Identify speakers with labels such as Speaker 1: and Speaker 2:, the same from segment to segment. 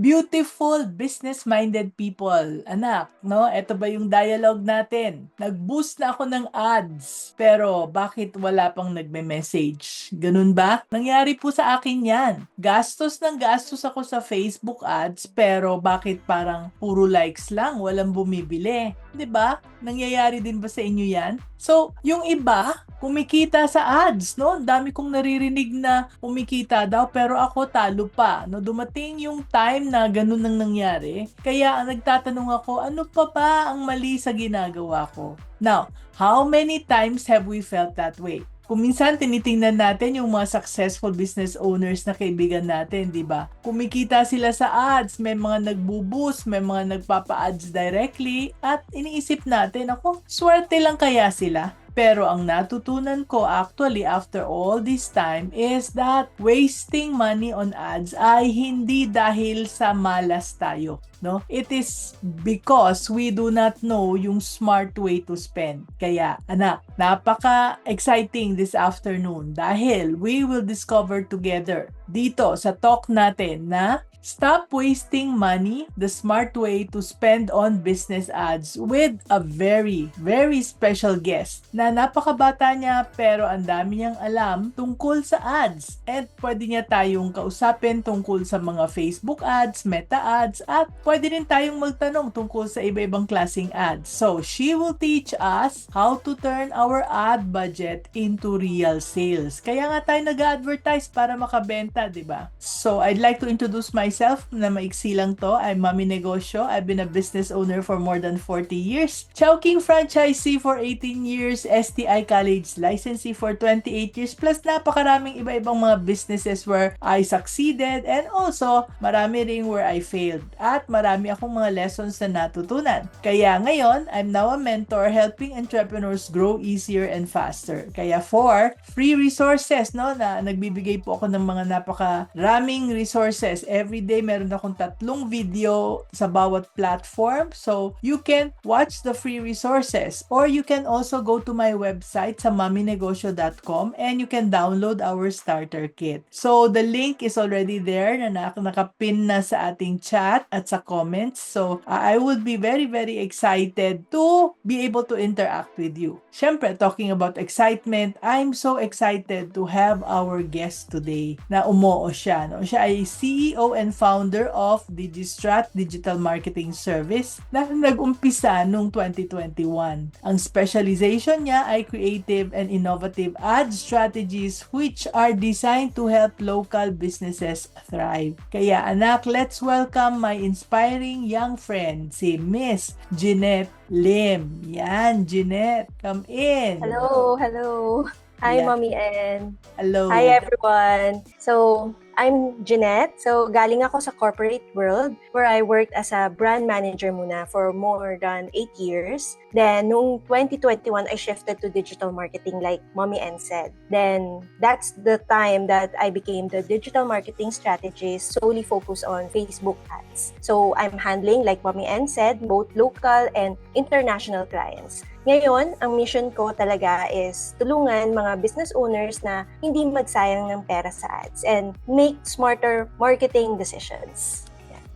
Speaker 1: Beautiful business-minded people. Anak, no? Ito ba yung dialogue natin? Nag-boost na ako ng ads, pero bakit wala pang nagme-message? Ganun ba? Nangyari po sa akin yan. Gastos ng gastos ako sa Facebook ads, pero bakit parang puro likes lang, walang bumibili? 'Di ba? Nangyayari din ba sa inyo yan? So, yung iba, kumikita sa ads, no? Ang dami kong naririnig na kumikita daw, pero ako talo pa, no? Dumating yung time na ganun nang nangyari. Kaya nagtatanong ako, ano pa ba ang mali sa ginagawa ko? Now, how many times have we felt that way? Kung minsan tinitingnan natin yung mga successful business owners na kaibigan natin, di ba? Kumikita sila sa ads, may mga nagbo-boost, may mga nagpapa-ads directly, at iniisip natin, ako, swerte lang kaya sila? Pero ang natutunan ko actually after all this time is that wasting money on ads ay hindi dahil sa malas tayo. No? It is because we do not know yung smart way to spend. Kaya, anak, napaka-exciting this afternoon dahil we will discover together dito sa talk natin na stop wasting money, the smart way to spend on business ads with a very, very special guest na napakabata niya pero ang dami niyang alam tungkol sa ads. And pwede niya tayong kausapin tungkol sa mga Facebook ads, Meta ads, at pwede rin tayong magtanong tungkol sa iba-ibang klaseng ads. So, she will teach us how to turn our ad budget into real sales. Kaya nga tayo nag-advertise para makabenta, di ba? So, I'd like to introduce myself na maiksi lang to. I'm Mommy Negosyo. I've been a business owner for more than 40 years. Chowking franchisee for 18 years. STI College licensee for 28 years. Plus napakaraming iba-ibang mga businesses where I succeeded and also marami ring where I failed. At marami akong mga lessons na natutunan. Kaya ngayon, I'm now a mentor helping entrepreneurs grow easier and faster. Kaya for free resources, no, na nagbibigay po ako ng mga napakaraming resources every day meron akong 3 video sa bawat platform. So, you can watch the free resources or you can also go to my website sa mommynegosyo.com and you can download our starter kit. So, the link is already there na nakapin na sa ating chat at sa comments. So, I would be very, very excited to be able to interact with you. Siyempre, talking about excitement, I'm so excited to have our guest today na umoo siya. No? Siya ay CEO and founder of Digistrat Digital Marketing Service na nag-umpisa noong 2021. Ang specialization niya ay creative and innovative ad strategies which are designed to help local businesses thrive. Kaya anak, let's welcome my inspiring young friend, si Miss Jeanette Lim. Yan, Jeanette, come in.
Speaker 2: Hello, hello. Hi,
Speaker 1: Yeah.
Speaker 2: Mommy Ann.
Speaker 1: Hello.
Speaker 2: Hi, everyone. So, I'm Jeanette. So, galing ako sa corporate world where I worked as a brand manager muna for more than 8 years. Then, noong 2021, I shifted to digital marketing like Mommy Ann said. Then, that's the time that I became the digital marketing strategist solely focused on Facebook ads. So, I'm handling, like Mommy Ann said, both local and international clients. Ngayon, ang mission ko talaga is tulungan mga business owners na hindi magsayang ng pera sa ads and make smarter marketing decisions.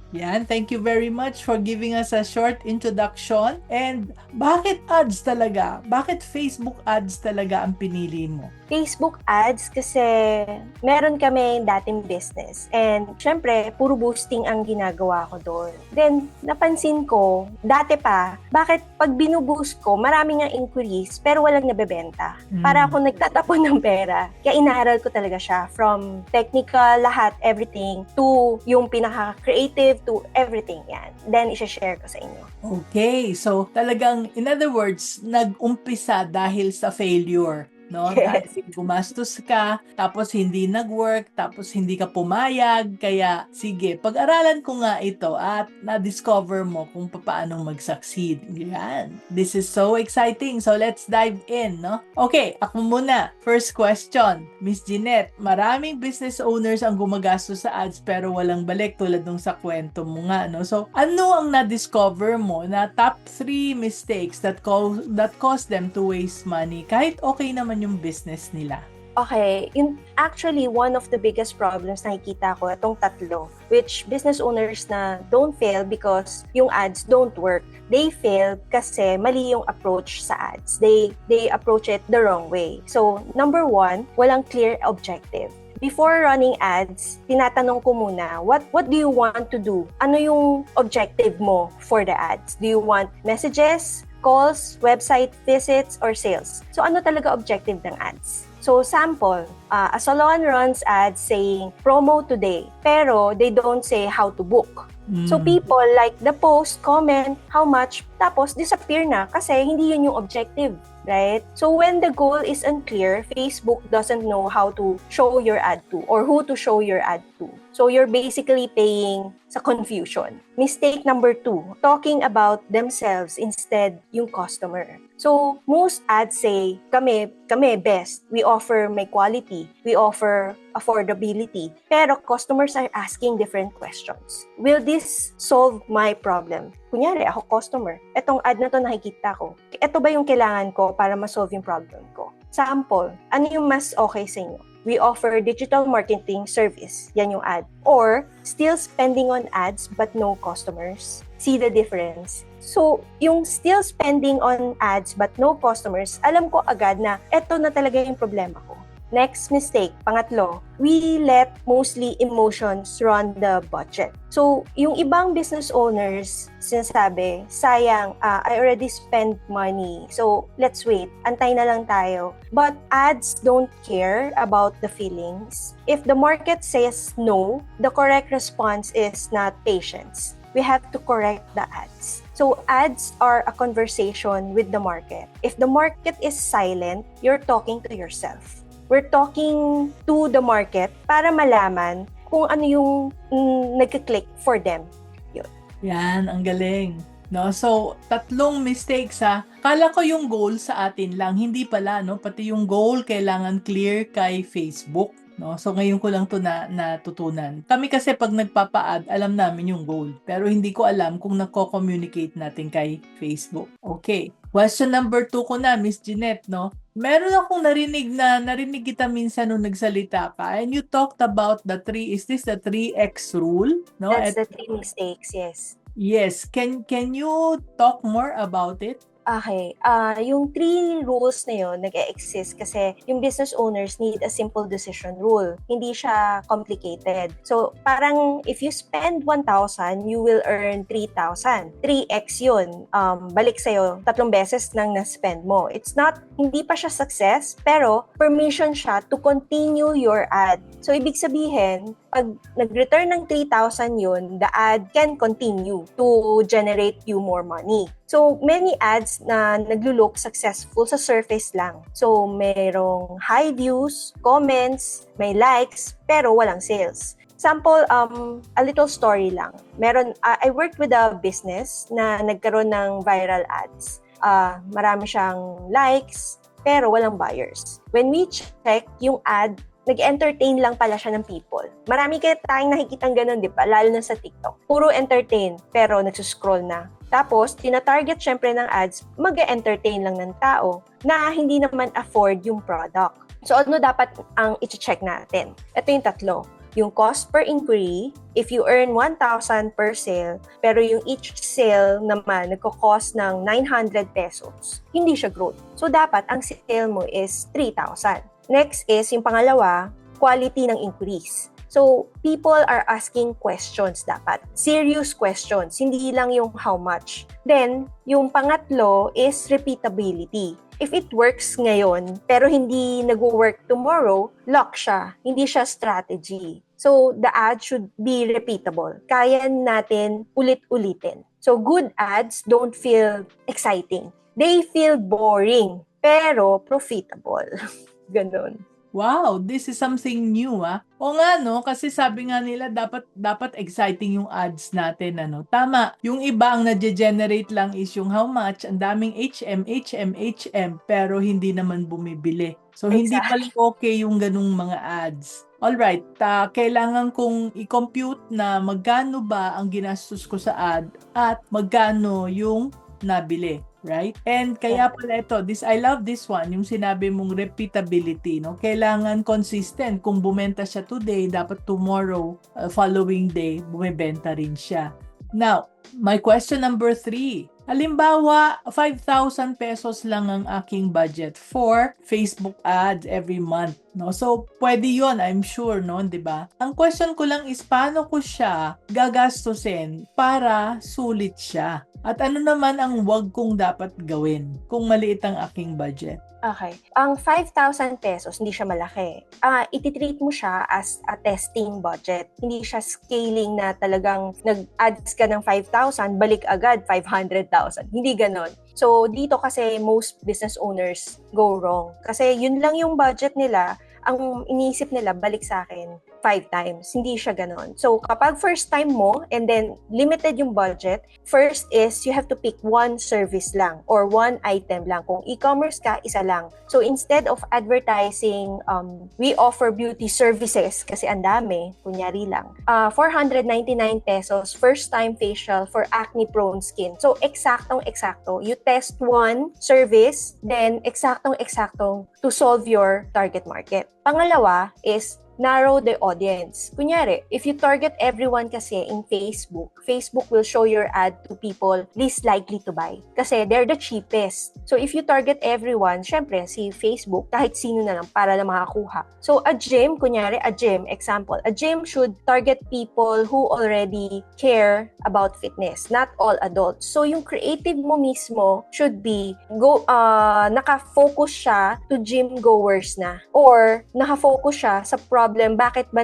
Speaker 1: Yan, thank you very much for giving us a short introduction. And bakit ads talaga? Bakit Facebook ads talaga ang pinili mo?
Speaker 2: Facebook ads kasi meron kami dating business and syempre puro boosting ang ginagawa ko doon. Then napansin ko, dati pa, bakit pag binuboost ko, marami nga inquiries pero walang nabebenta. Para ako nagtatapon ng pera. Kaya inaral ko talaga siya from technical, lahat, everything, to yung pinaka-creative, to everything yan. Then i-share ko sa inyo.
Speaker 1: Okay, so talagang, in other words, nag-umpisa dahil sa failure. No?
Speaker 2: Yes.
Speaker 1: Dahil gumastos ka, tapos hindi nag-work, tapos hindi ka pumayag, kaya sige, pag-aralan ko nga ito at na-discover mo kung paano mag-succeed. Yan. This is so exciting. So let's dive in, no? Okay, ako muna. First question, Miss Jeanette, maraming business owners ang gumagastos sa ads pero walang balik tulad nung sa kwento mo nga, no? So, ano ang na-discover mo na top 3 mistakes that cause them to waste money kahit okay naman yung business nila?
Speaker 2: Okay, actually one of the biggest problems nakikita ko itong tatlo, which business owners na don't fail because yung ads don't work. They fail kasi mali yung approach sa ads. They approach it the wrong way. So, number one, walang clear objective. Before running ads, tinatanong ko muna, what do you want to do? Ano yung objective mo for the ads? Do you want messages, calls, website visits, or sales? So, ano talaga objective ng ads? So, sample, a salon runs ads saying, promo today, pero they don't say how to book. So, people like the post, comment, how much, tapos disappear na kasi hindi yun yung objective, right? So, when the goal is unclear, Facebook doesn't know how to show your ad to or who to show your ad to. So, you're basically paying sa confusion. Mistake number 2, talking about themselves instead yung customer. So, most ads say, kami best. We offer may quality. We offer affordability. Pero customers are asking different questions. Will this solve my problem? Kunyari, ako customer. Etong ad na to nakikita ko. Ito ba yung kailangan ko para ma-solve yung problem ko? Sample, ano yung mas okay sa inyo? We offer digital marketing service. Yan yung ad. Or, still spending on ads but no customers. See the difference? So, yung still spending on ads but no customers, alam ko agad na eto na talaga yung problema ko. Next mistake, pangatlo, we let mostly emotions run the budget. So, yung ibang business owners, sinasabi, sayang, I already spent money. So, let's wait. Antay na lang tayo. But ads don't care about the feelings. If the market says no, the correct response is not patience. We have to correct the ads. So, ads are a conversation with the market. If the market is silent, you're talking to yourself. We're talking to the market para malaman kung ano yung nagka-click for them. Yun.
Speaker 1: Yan, ang galing. No? So, tatlong mistakes ha. Kala ko yung goal sa atin lang, hindi pala, no? Pati yung goal kailangan clear kay Facebook. No? So, ngayon ko lang to natutunan. Kami kasi pag nagpapa-ad, alam namin yung goal. Pero hindi ko alam kung nagko-communicate natin kay Facebook. Okay. Question number 2 ko na, Miss Jeanette, no? Meron akong narinig kita minsan nung nagsalita ka, and you talked about is this the 3X rule? No?
Speaker 2: That's the 3 mistakes, yes.
Speaker 1: Yes. Can you talk more about it?
Speaker 2: Okay. Yung 3 rules na yun nag-e-exist kasi yung business owners need a simple decision rule. Hindi siya complicated. So, parang if you spend 1,000, you will earn 3,000. 3x yun. Balik sa'yo 3 beses nang na-spend mo. Hindi pa siya success, pero permission siya to continue your ad. So, ibig sabihin, pag nag-return ng 3,000 yun, the ad can continue to generate you more money. So, many ads na naglo-look successful sa surface lang. So, merong high views, comments, may likes, pero walang sales. Sample, a little story lang. I worked with a business na nagkaroon ng viral ads. Marami siyang likes, pero walang buyers. When we check yung ad, nag-entertain lang pala siya ng people. Marami kayo tayong nakikitang ganun, di ba? Lalo na sa TikTok. Puro entertain, pero nagsuscroll na. Tapos, tina-target syempre ng ads, mag-entertain lang ng tao na hindi naman afford yung product. So, ano dapat ang i-check natin? Ito yung 3. Yung cost per inquiry, if you earn 1,000 per sale, pero yung each sale naman nagko-cost ng 900 pesos, hindi siya growth. So, dapat ang sale mo is 3,000. Next is, yung pangalawa, quality ng inquiries. So, people are asking questions dapat. Serious questions, hindi lang yung how much. Then, yung pangatlo is repeatability. If it works ngayon, pero hindi nag-work tomorrow, lock siya. Hindi siya strategy. So, the ad should be repeatable. Kaya natin ulit-ulitin. So, good ads don't feel exciting. They feel boring, pero profitable. Ganon.
Speaker 1: Wow, this is something new O nga no, kasi sabi nga nila dapat exciting yung ads natin ano. Tama, yung iba ang na-generate lang is yung how much, ang daming HM, pero hindi naman bumibili. So hindi pala okay yung ganung mga ads. Alright, kailangan kong i-compute na magkano ba ang ginastos ko sa ad at magkano yung nabili. right? And kaya pala ito, I love this one, yung sinabi mong repeatability, no? Kailangan consistent. Kung bumenta siya today, dapat tomorrow, following day, bumibenta rin siya. Now, my question number 3. Halimbawa, 5,000 pesos lang ang aking budget for Facebook ads every month, no? So, pwede 'yon, I'm sure, no, 'di ba? Ang question ko lang is paano ko siya gagastusin para sulit siya? At ano naman ang wag kong dapat gawin kung maliit ang aking budget?
Speaker 2: Okay. Ang 5,000 pesos, hindi siya malaki. Ititreat mo siya as a testing budget. Hindi siya scaling na talagang nag-ads ka ng 5,000, balik agad 500,000. Hindi ganon. So, dito kasi most business owners go wrong. Kasi yun lang yung budget nila, ang iniisip nila, balik sa akin 5 times. Hindi siya ganon. So, kapag first time mo, and then limited yung budget, first is you have to pick one service lang or one item lang. Kung e-commerce ka, isa lang. So, instead of advertising, we offer beauty services kasi ang dami, kunyari lang. 499 pesos, first time facial for acne-prone skin. So, eksaktong-eksakto. You test one service, then eksaktong-eksakto to solve your target market. Pangalawa is narrow the audience. Kunyari, if you target everyone kasi in Facebook, Facebook will show your ad to people least likely to buy. Kasi they're the cheapest. So if you target everyone, syempre si Facebook, kahit sino na lang para na makakuha. So a gym, kunyari a gym, example, a gym should target people who already care about fitness, not all adults. So yung creative mo mismo should be naka-focus siya to gym goers na. Or naka-focus siya sa problem, bakit ba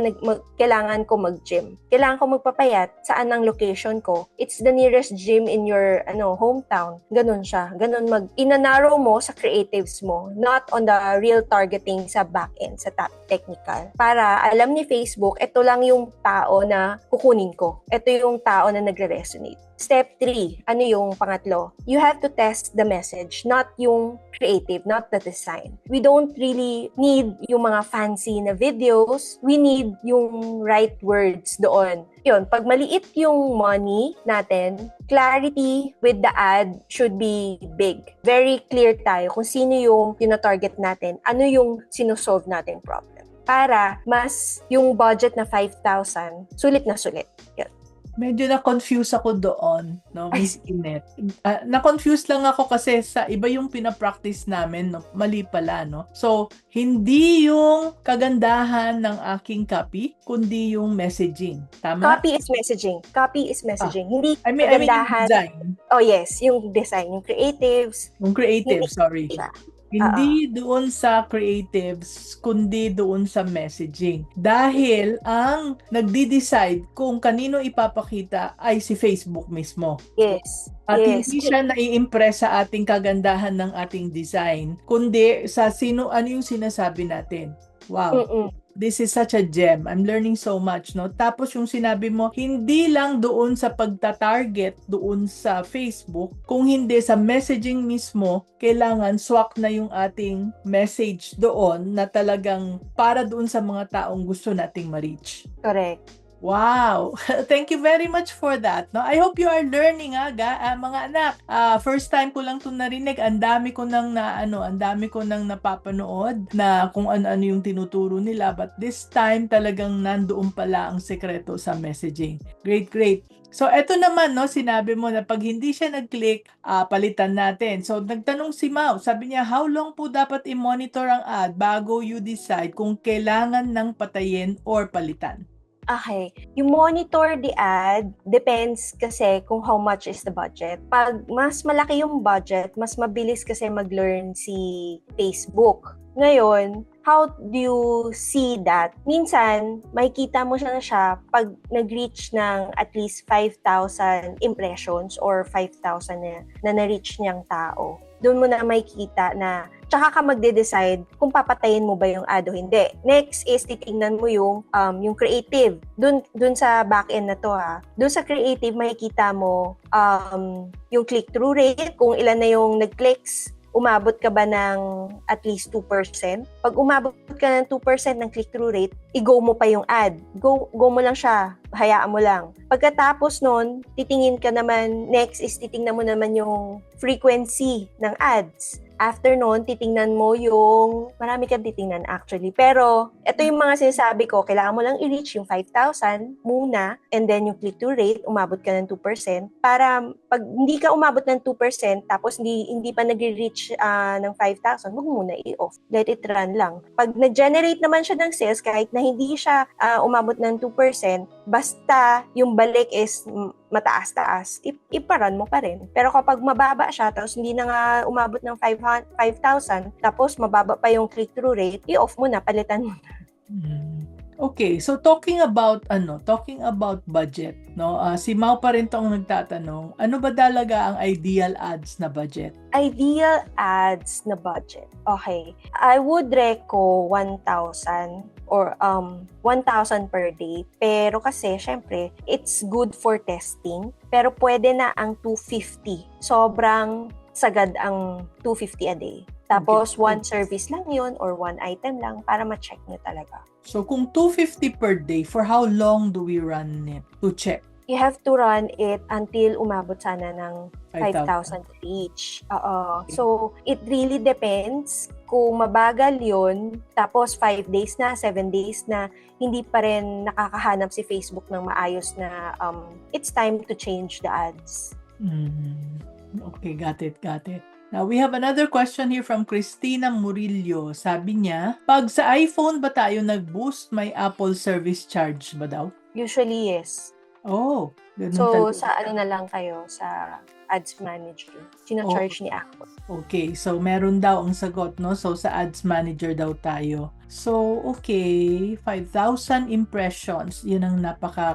Speaker 2: kailangan ko mag-gym? Kailangan ko magpapayat, saan ang location ko? It's the nearest gym in your hometown. Ganun siya. Ganun inanarrow mo sa creatives mo, not on the real targeting sa back-end, sa top technical. Para alam ni Facebook, ito lang yung tao na kukunin ko. Ito yung tao na nagre-resonate. Step 3, ano yung pangatlo? You have to test the message, not yung creative, not the design. We don't really need yung mga fancy na videos. We need yung right words doon. Yun, pag maliit yung money natin, clarity with the ad should be big. Very clear tayo kung sino yung tina-target natin, ano yung sinusolve natin problem. Para mas yung budget na 5,000, sulit na sulit. Yun.
Speaker 1: Medyo na-confuse ako doon, no, Miss Inet. Na-confuse lang ako kasi sa iba yung pinapractice namin, no? Mali pala, no? So, hindi yung kagandahan ng aking copy, kundi yung messaging. Tama?
Speaker 2: Copy is messaging. Copy is messaging. Hindi
Speaker 1: I mean yung
Speaker 2: kagandahan.
Speaker 1: design.
Speaker 2: Oh yes, yung design, yung creatives.
Speaker 1: Yung creative,
Speaker 2: Hindi,
Speaker 1: sorry.
Speaker 2: diba?
Speaker 1: Hindi doon sa creatives, kundi doon sa messaging. Dahil ang nagdi-decide kung kanino ipapakita ay si Facebook mismo.
Speaker 2: Yes.
Speaker 1: At
Speaker 2: yes.
Speaker 1: hindi siya nai-impress sa ating kagandahan ng ating design, kundi sa ano yung sinasabi natin. Wow. This is such a gem. I'm learning so much, no? Tapos yung sinabi mo, hindi lang doon sa pagta-target doon sa Facebook, kung hindi sa messaging mismo, kailangan swak na yung ating message doon na talagang para doon sa mga taong gusto nating ma-reach.
Speaker 2: Correct.
Speaker 1: Wow! Thank you very much for that. No, I hope you are learning, mga anak. First time ko lang 'tong narinig. Ang dami ko nang napapanood na kung ano-ano yung tinuturo nila, but this time talagang nandoon pala ang sekreto sa messaging. Great, great. So, eto naman, no, sinabi mo na pag hindi siya nag-click, palitan natin. So, nagtanong si Mau, sabi niya, how long po dapat i-monitor ang ad bago you decide kung kailangan ng patayin or palitan?
Speaker 2: Okay. You monitor the ad, depends kasi kung how much is the budget. Pag mas malaki yung budget, mas mabilis kasi mag-learn si Facebook. Ngayon, how do you see that? Minsan, makikita mo siya na siya pag nag-reach ng at least 5,000 impressions or 5,000 na na-reach niyang tao. Doon mo na makikita na tsaka ka magde-decide kung papatayin mo ba yung ad o hindi. Next is titingnan mo yung creative. Doon sa back-end na to Doon sa creative makikita mo yung click-through rate, kung ilan na yung nag-clicks, umabot ka ba ng at least 2%? Pag umabot ka ng 2% ng click-through rate, i-go mo pa yung ad. Go mo lang siya. Hayaan mo lang. Pagkatapos nun, next is titingnan mo naman yung frequency ng ads. After nun, titingnan mo yung, marami kang titingnan actually. Pero, ito yung mga sinasabi ko, kailangan mo lang i-reach yung 5,000 muna, and then yung click-through rate, umabot ka ng 2%, para pag hindi ka umabot ng 2%, tapos hindi pa nag-reach ng 5,000, huwag muna i-off. Let it run lang. Pag nag-generate naman siya ng sales, kahit na hindi siya umabot ng 2%, basta yung balik is mataas-taas, iparan mo pa rin. Pero kapag mababa siya, tapos hindi na nga umabot ng 5,000, tapos mababa pa yung click-through rate, i-off mo na, palitan mo na.
Speaker 1: Okay, so talking about budget, no? Si Mau pa rin tong nagtatanong, ano ba talaga ang ideal ads na budget?
Speaker 2: Ideal ads na budget. Okay. I would reco 1,000 or 1,000 per day. Pero kasi, syempre, it's good for testing. Pero pwede na ang 250. Sobrang sagad ang 250 a day. Tapos, one service lang yun or one item lang para ma-check nyo talaga.
Speaker 1: So, kung 250 per day, for how long do we run it to check?
Speaker 2: You have to run it until umabot sana ng 5,000 each. So, it really depends kung mabagal yun, tapos 5 days na, 7 days na, hindi pa rin nakakahanap si Facebook ng maayos na it's time to change the ads.
Speaker 1: Okay, got it. Now, we have another question here from Christina Murillo. Sabi niya, pag sa iPhone ba tayo nag-boost, may Apple service charge ba daw?
Speaker 2: Usually, yes.
Speaker 1: Oh, ganun
Speaker 2: So,
Speaker 1: talaga.
Speaker 2: sa ano na lang kayo, sa Ads Manager. Sino-charge ni Apple.
Speaker 1: Okay, so meron daw ang sagot, no? So, sa Ads Manager daw tayo. So, okay, 5,000 impressions. Yun ang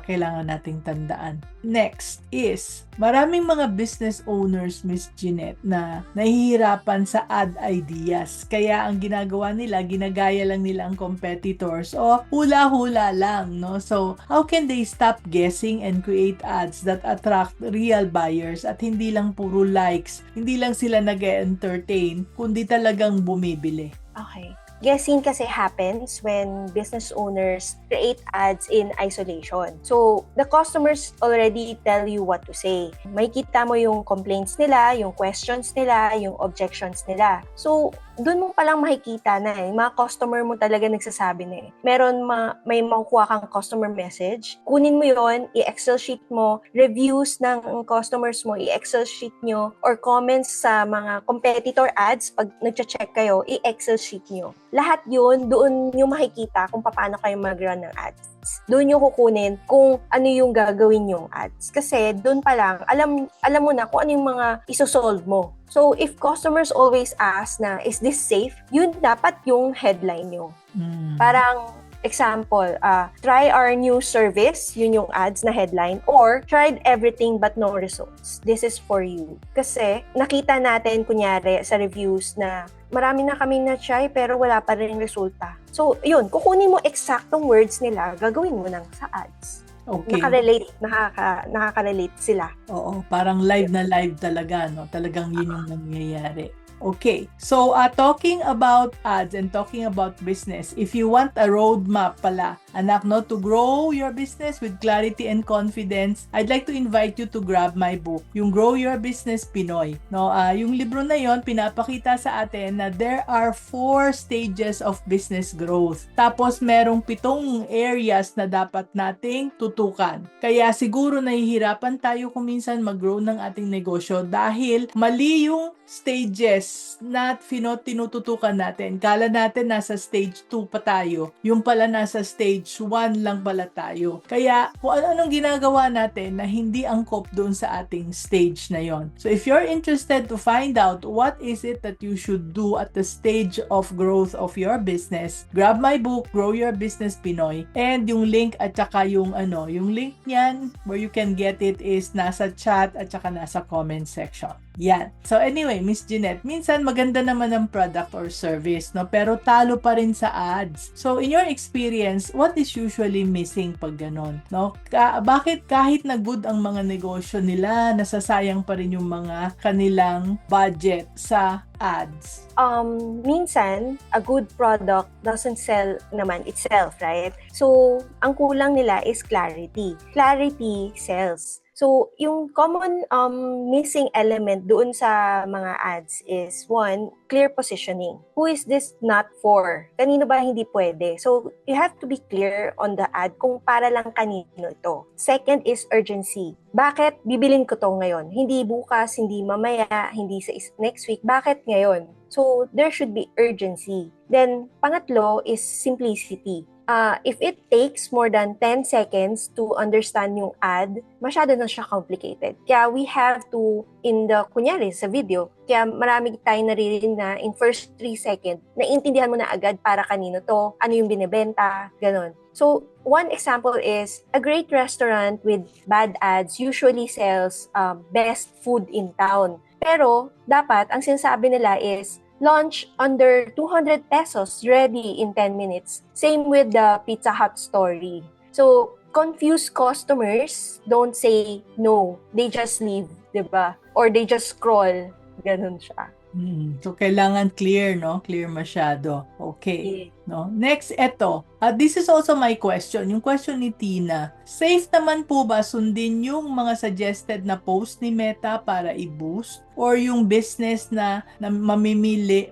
Speaker 1: kailangan nating tandaan. Next is, maraming mga business owners, Miss Jeanette, na nahihirapan sa ad ideas. Kaya ang ginagawa nila, ginagaya lang nila ang competitors o hula-hula lang, no? So, how can they stop guessing and create ads that attract real buyers at hindi lang puro likes, hindi lang sila nag-entertain, kundi talagang bumibili?
Speaker 2: Okay. Guessing kasi happens when business owners create ads in isolation. So, the customers already tell you what to say. Makikita mo yung complaints nila, yung questions nila, yung objections nila. So, doon mo palang makikita na mga customer mo talaga nagsasabi na may makukuha kang customer message, kunin mo yon, i-Excel sheet mo, reviews ng customers mo, i-Excel sheet nyo, or comments sa mga competitor ads, pag nagche-check kayo, i-Excel sheet nyo. Lahat yun, doon nyo makikita kung paano kayo mag-run ng ads. Doon nyo kukunin kung ano yung gagawin yung ads. Kasi doon pa lang, alam mo na kung ano yung mga isosolve mo. So, if customers always ask na, is this safe? Yun dapat yung headline nyo. Parang, example, try our new service, yun yung ads na headline, or tried everything but no results. This is for you. Kasi, nakita natin, kunyari, sa reviews na marami na kaming na-try pero wala pa rin resulta. So, yun, kukunin mo eksaktong words nila, gagawin mo nang sa ads.
Speaker 1: Okay.
Speaker 2: Nakaka-relate sila.
Speaker 1: Oo, parang live na live talaga, no? Talagang yun yung nangyayari. Okay, so talking about ads and talking about business, if you want a roadmap pala, anak, no, to grow your business with clarity and confidence, I'd like to invite you to grab my book, yung Grow Your Business Pinoy. No, yung libro na yon pinapakita sa atin na there are 4 stages of business growth. Tapos merong 7 areas na dapat nating tutukan. Kaya siguro nahihirapan tayo kung minsan mag-grow ng ating negosyo dahil mali yung stages na tinututukan natin. Kala natin nasa stage 2 pa tayo. Yung pala nasa stage 1 lang pala tayo. Kaya kung anong ginagawa natin na hindi angkop doon sa ating stage na yon. So if you're interested to find out what is it that you should do at the stage of growth of your business, grab my book, Grow Your Business Pinoy, and yung link at saka yung link niyan where you can get it is nasa chat at saka nasa comment section. Yan. So anyway, Miss Jeanette, minsan maganda naman ang product or service, no? Pero talo pa rin sa ads. So, in your experience, what is usually missing pag ganon, no? Bakit kahit na good ang mga negosyo nila, nasasayang pa rin yung mga kanilang budget sa ads?
Speaker 2: Minsan, a good product doesn't sell naman itself, right? So, ang kulang nila is clarity. Clarity sells. So, yung common missing element doon sa mga ads is one, clear positioning. Who is this not for? Kanino ba hindi pwede? So, you have to be clear on the ad kung para lang kanino ito. Second is urgency. Bakit bibilin ko to ngayon? Hindi bukas, hindi mamaya, hindi sa next week. Bakit ngayon? So, there should be urgency. Then, pangatlo is simplicity. If it takes more than 10 seconds to understand yung ad, masyado na siya complicated. Kaya we have to, kunyari sa video, kaya marami tayong naririnig na in first 3 seconds, naiintindihan mo na agad para kanino to, ano yung binibenta, ganon. So, one example is, a great restaurant with bad ads usually sells best food in town. Pero, dapat, ang sinasabi nila is, launch under 200 pesos, ready in 10 minutes. Same with the Pizza Hut story. So, confused customers don't say no. They just leave, diba? Or they just scroll. Ganun siya.
Speaker 1: So, kailangan clear, no? Clear masyado. Okay. No? Next, eto. This is also my question. Yung question ni Tina. Safe naman po ba sundin yung mga suggested na post ni Meta para i-boost? Or yung business na mamimili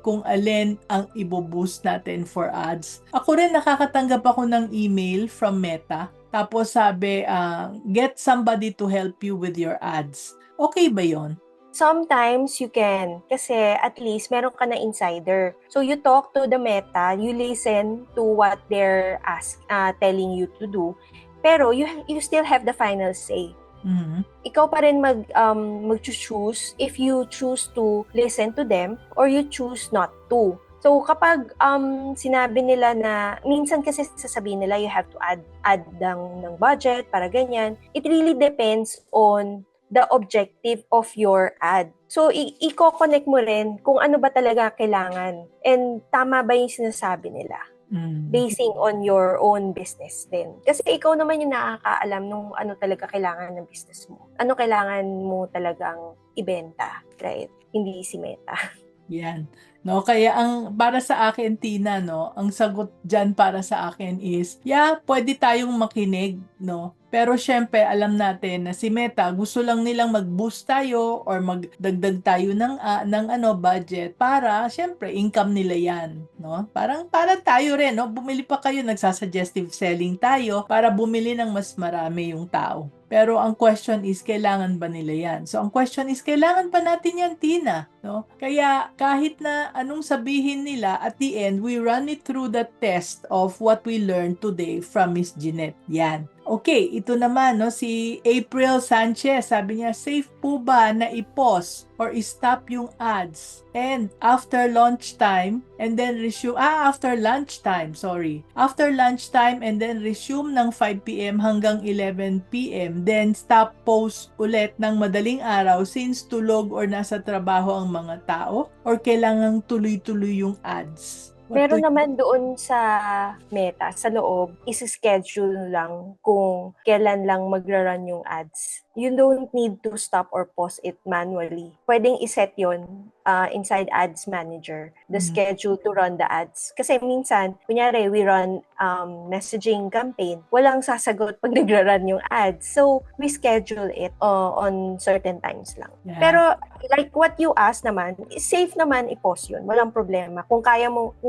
Speaker 1: kung alin ang i-boost natin for ads? Ako rin nakakatanggap ako ng email from Meta. Tapos sabi, get somebody to help you with your ads. Okay ba yon?
Speaker 2: Sometimes you can, kasi at least meron ka na insider. So you talk to the Meta, you listen to what they're telling you to do, pero you still have the final say.
Speaker 1: Mm-hmm.
Speaker 2: Ikaw pa rin mag-choose if you choose to listen to them or you choose not to. So kapag sinabi nila na, minsan kasi sasabihin nila you have to add ng budget para ganyan, it really depends on the objective of your ad. So, i-connect mo rin kung ano ba talaga kailangan and tama ba yung sinasabi nila. Basing on your own business din. Kasi ikaw naman yung nakakaalam nung ano talaga kailangan ng business mo. Ano kailangan mo talagang ibenta, right? Hindi si Meta.
Speaker 1: Yan. No, kaya para sa akin, Tina, no, ang sagot diyan para sa akin is, pwede tayong makinig, no. Pero syempre, alam natin na si Meta gusto lang nilang mag-boost tayo or magdagdag tayo ng budget para syempre income nila 'yan, no? Para tayo rin, no? Bumili pa kayo, nagsasuggestive selling tayo para bumili ng mas marami yung tao. Pero ang question is, kailangan ba nila 'yan? So ang question is, kailangan pa natin 'yan, Tina, no? Kaya kahit na anong sabihin nila, at the end we run it through the test of what we learned today from Miss Jeanette. Yan. Okay, ito naman, no, si April Sanchez, sabi niya, safe po ba na i-pause or i-stop yung ads and after lunchtime and then resume, after lunchtime and then resume ng 5 p.m. hanggang 11 p.m. then stop post ulit ng madaling araw since tulog or nasa trabaho ang mga tao or kailangang tuloy-tuloy yung ads?
Speaker 2: Meron naman doon sa Meta, sa loob, isi-schedule lang kung kailan lang magra-run yung ads. You don't need to stop or pause it manually. Pwedeng iset yon inside Ads Manager, the schedule to run the ads. Kasi minsan, kunyari, we run messaging campaign, walang sasagot pag nagra-run yung ads. So, we schedule it on certain times lang. Yeah. Pero, like what you asked naman, safe naman i-pause yun. Walang problema. Kung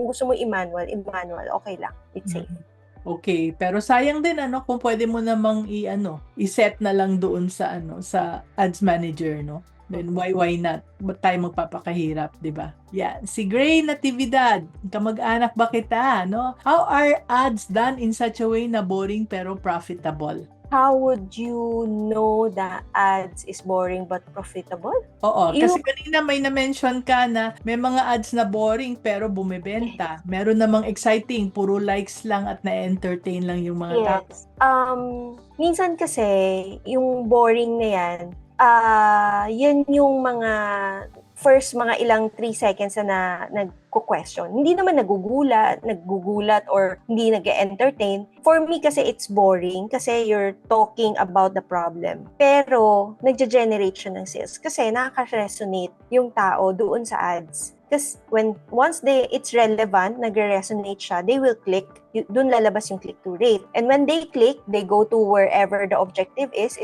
Speaker 2: gusto mo i-manual, okay lang. It's safe.
Speaker 1: Okay, pero sayang din kung pwede mo namang i-set na lang doon sa Ads Manager, no? Then why not? Ba't tayo magpapakahirap, 'di ba? Yeah, si Gray Natividad, kamag-anak ba kita, no? How are ads done in such a way na boring pero profitable?
Speaker 2: How would you know that ads is boring but profitable?
Speaker 1: Oo, kasi kanina may na-mention ka na may mga ads na boring pero bumibenta. Meron namang exciting, puro likes lang at na-entertain lang yung mga tao.
Speaker 2: Minsan kasi, yung boring na yan yung mga first mga ilang 3 seconds na nagko-question. Hindi naman naggugulat or hindi nag-entertain. For me kasi it's boring kasi you're talking about the problem. Pero nagge-generate siya ng sales kasi nakaka-resonate yung tao doon sa ads. Because once it's relevant, nagre-resonate siya, they will click. Doon lalabas yung click-through rate. And when they click, they go to wherever the objective is.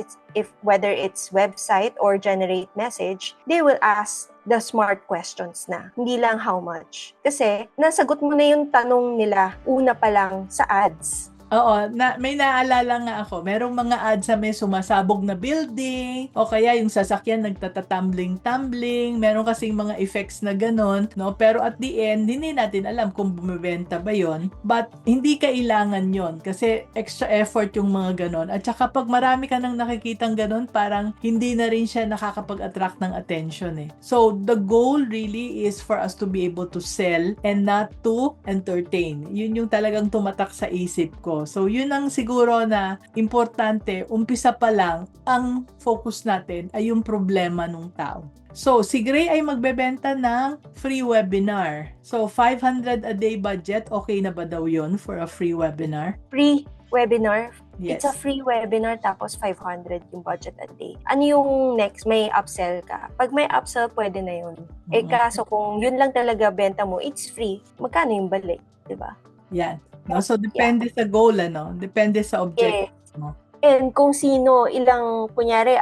Speaker 2: Whether it's website or generate message, they will ask the smart questions na. Hindi lang how much. Kasi nasagot mo na yung tanong nila una pa lang sa ads.
Speaker 1: Oo, may naalala nga ako. Merong mga ads sa may sumasabog na building o kaya yung sasakyan nagtatatumbling-tumbling. Meron kasing mga effects na ganon, no? Pero at the end, hindi natin alam kung bumibenta ba yon. But hindi kailangan yon kasi extra effort yung mga ganon. At saka pag marami ka nang nakikitang ganon, parang hindi na rin siya nakakapag-attract ng attention eh. So, the goal really is for us to be able to sell and not to entertain. Yun yung talagang tumatak sa isip ko. So, yun ang siguro na importante, umpisa pa lang, ang focus natin ay yung problema ng tao. So, si Gray ay magbebenta ng free webinar. So, 500 a day budget, okay na ba daw yun for a free webinar?
Speaker 2: Free webinar?
Speaker 1: Yes.
Speaker 2: It's a free webinar tapos 500 yung budget a day. Ano yung next? May upsell ka. Pag may upsell, pwede na yun. Eh kaso kung yun lang talaga benta mo, it's free. Magkano yung balik? Diba?
Speaker 1: Yan. No? So, depende sa goal, ano? Depende sa objective mo.
Speaker 2: And kung sino, kunyari,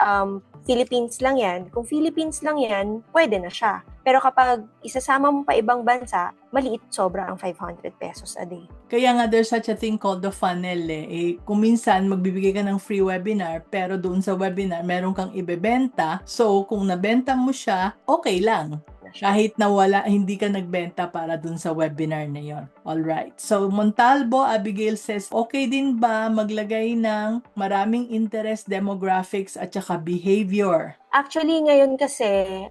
Speaker 2: Philippines lang yan. Kung Philippines lang yan, pwede na siya. Pero kapag isasama mo pa ibang bansa, maliit sobra ang 500 pesos a day.
Speaker 1: Kaya nga there's such a thing called the funnel eh. Kung minsan magbibigay ka ng free webinar, pero doon sa webinar meron kang ibebenta. So kung nabenta mo siya, okay lang. Kahit na hindi ka nagbenta para dun sa webinar na yon. Alright. So, Montalvo, Abigail says, okay din ba maglagay ng maraming interest, demographics, at saka behavior?
Speaker 2: Actually, ngayon kasi,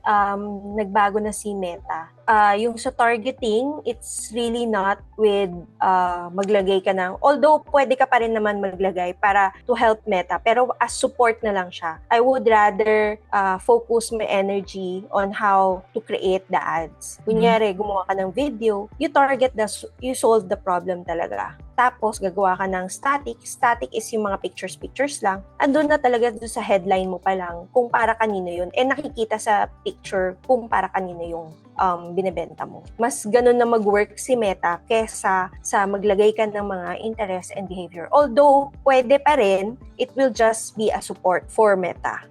Speaker 2: nagbago na si Meta. Yung sa targeting, it's really not with maglagay ka ng, although pwede ka pa rin naman maglagay para to help Meta, pero as support na lang siya. I would rather focus my energy on how to create the ads. Kunyari, gumawa ka ng video, you solve the problem talaga. Tapos, gagawa ka ng static. Static is yung mga pictures lang. Andun na talaga doon sa headline mo pa lang kung para kanino yun. And nakikita sa picture kung para kanino yung binibenta mo. Mas ganun na mag-work si Meta kesa sa maglagay ka ng mga interest and behavior. Although, pwede pa rin, it will just be a support for Meta.